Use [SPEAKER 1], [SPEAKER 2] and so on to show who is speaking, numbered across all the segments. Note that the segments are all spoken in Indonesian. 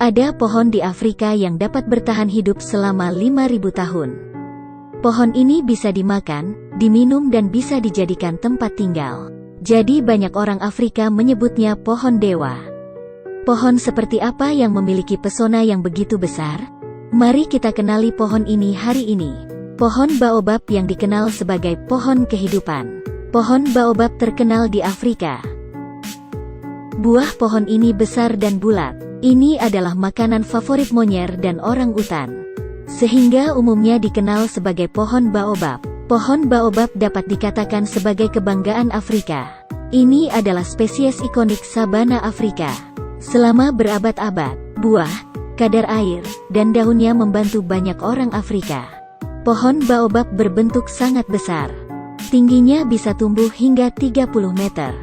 [SPEAKER 1] Ada pohon di Afrika yang dapat bertahan hidup selama 5.000 tahun. Pohon ini bisa dimakan, diminum dan bisa dijadikan tempat tinggal. Jadi banyak orang Afrika menyebutnya pohon dewa. Pohon seperti apa yang memiliki pesona yang begitu besar? Mari kita kenali pohon ini hari ini. Pohon baobab yang dikenal sebagai pohon kehidupan. Pohon baobab terkenal di Afrika. Buah pohon ini besar dan bulat. Ini adalah makanan favorit monyer dan orang utan. Sehingga umumnya dikenal sebagai pohon baobab. Pohon baobab dapat dikatakan sebagai kebanggaan Afrika. Ini adalah spesies ikonik sabana Afrika. Selama berabad-abad, buah, kadar air, dan daunnya membantu banyak orang Afrika. Pohon baobab berbentuk sangat besar. Tingginya bisa tumbuh hingga 30 meter.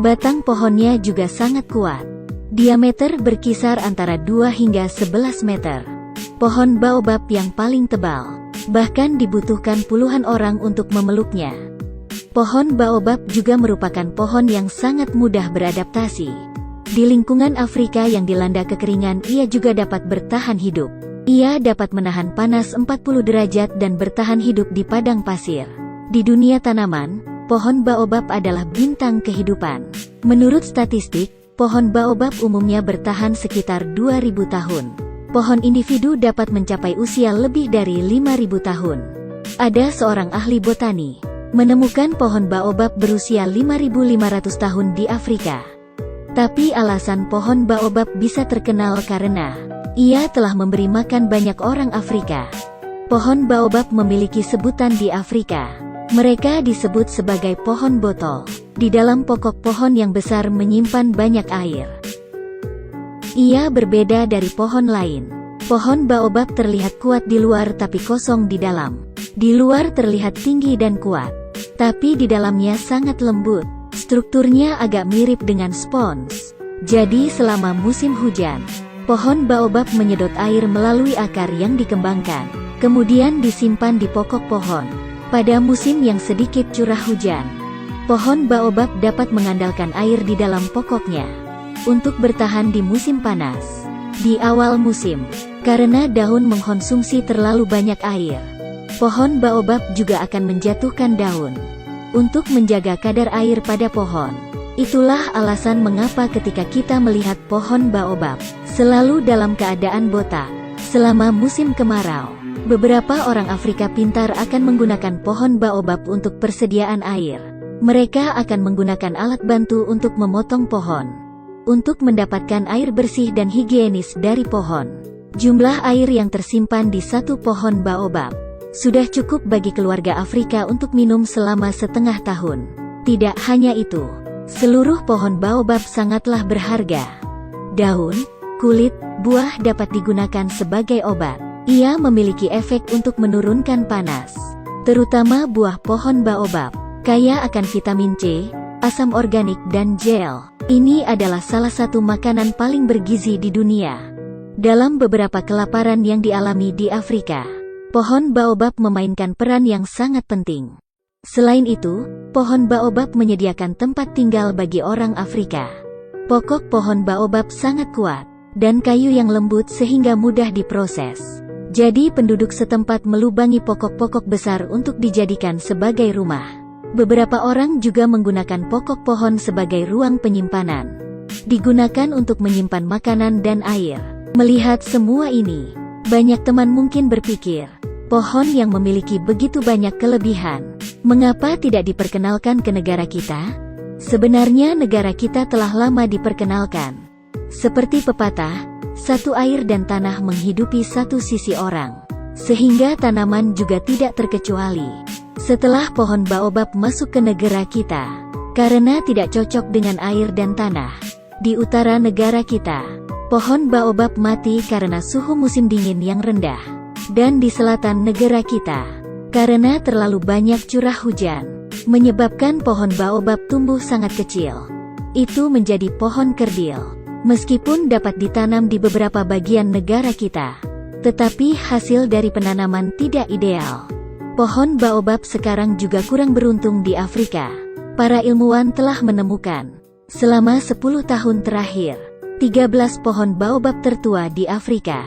[SPEAKER 1] Batang pohonnya juga sangat kuat. Diameter berkisar antara 2 hingga 11 meter. Pohon baobab yang paling tebal. Bahkan dibutuhkan puluhan orang untuk memeluknya. Pohon baobab juga merupakan pohon yang sangat mudah beradaptasi. Di lingkungan Afrika yang dilanda kekeringan, ia juga dapat bertahan hidup. Ia dapat menahan panas 40 derajat dan bertahan hidup di padang pasir. Di dunia tanaman, pohon baobab adalah bintang kehidupan. Menurut statistik, pohon baobab umumnya bertahan sekitar 2.000 tahun. Pohon individu dapat mencapai usia lebih dari 5.000 tahun. Ada seorang ahli botani menemukan pohon baobab berusia 5.500 tahun di Afrika. Tapi alasan pohon baobab bisa terkenal karena ia telah memberi makan banyak orang Afrika. Pohon baobab memiliki sebutan di Afrika. Mereka disebut sebagai pohon botol. Di dalam pokok pohon yang besar menyimpan banyak air. Ia berbeda dari pohon lain. Pohon baobab terlihat kuat di luar tapi kosong di dalam. Di luar terlihat tinggi dan kuat, tapi di dalamnya sangat lembut. Strukturnya agak mirip dengan spons. Jadi selama musim hujan, pohon baobab menyedot air melalui akar yang dikembangkan, kemudian disimpan di pokok pohon. Pada musim yang sedikit curah hujan, pohon baobab dapat mengandalkan air di dalam pokoknya untuk bertahan di musim panas. Di awal musim, karena daun mengkonsumsi terlalu banyak air, pohon baobab juga akan menjatuhkan daun untuk menjaga kadar air pada pohon. Itulah alasan mengapa ketika kita melihat pohon baobab selalu dalam keadaan botak selama musim kemarau. Beberapa orang Afrika pintar akan menggunakan pohon baobab untuk persediaan air. Mereka akan menggunakan alat bantu untuk memotong pohon, untuk mendapatkan air bersih dan higienis dari pohon. Jumlah air yang tersimpan di satu pohon baobab sudah cukup bagi keluarga Afrika untuk minum selama setengah tahun. Tidak hanya itu, seluruh pohon baobab sangatlah berharga. Daun, kulit, buah dapat digunakan sebagai obat. Ia memiliki efek untuk menurunkan panas, terutama buah pohon baobab. Kaya akan vitamin C, asam organik dan gel. Ini adalah salah satu makanan paling bergizi di dunia. Dalam beberapa kelaparan yang dialami di Afrika, pohon baobab memainkan peran yang sangat penting. Selain itu, pohon baobab menyediakan tempat tinggal bagi orang Afrika. Pokok pohon baobab sangat kuat, dan kayu yang lembut sehingga mudah diproses. Jadi penduduk setempat melubangi pokok-pokok besar untuk dijadikan sebagai rumah. Beberapa orang juga menggunakan pokok pohon sebagai ruang penyimpanan. Digunakan untuk menyimpan makanan dan air. Melihat semua ini, banyak teman mungkin berpikir, pohon yang memiliki begitu banyak kelebihan, mengapa tidak diperkenalkan ke negara kita? Sebenarnya negara kita telah lama diperkenalkan. Seperti pepatah, satu air dan tanah menghidupi satu sisi orang. Sehingga tanaman juga tidak terkecuali. Setelah pohon baobab masuk ke negara kita, karena tidak cocok dengan air dan tanah. Di utara negara kita, pohon baobab mati karena suhu musim dingin yang rendah. Dan di selatan negara kita, karena terlalu banyak curah hujan, menyebabkan pohon baobab tumbuh sangat kecil. Itu menjadi pohon kerdil. Meskipun dapat ditanam di beberapa bagian negara kita, tetapi hasil dari penanaman tidak ideal. Pohon baobab sekarang juga kurang beruntung di Afrika. Para ilmuwan telah menemukan, selama 10 tahun terakhir, 13 pohon baobab tertua di Afrika.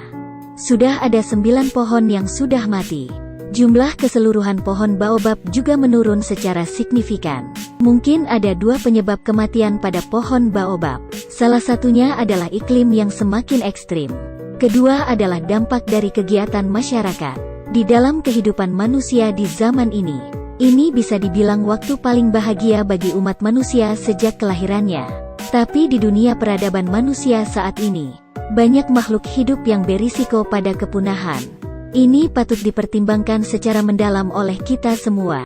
[SPEAKER 1] Sudah ada 9 pohon yang sudah mati. Jumlah keseluruhan pohon baobab juga menurun secara signifikan. Mungkin ada 2 penyebab kematian pada pohon baobab. Salah satunya adalah iklim yang semakin ekstrim. Kedua adalah dampak dari kegiatan masyarakat di dalam kehidupan manusia di zaman ini. Ini bisa dibilang waktu paling bahagia bagi umat manusia sejak kelahirannya. Tapi di dunia peradaban manusia saat ini, banyak makhluk hidup yang berisiko pada kepunahan. Ini patut dipertimbangkan secara mendalam oleh kita semua.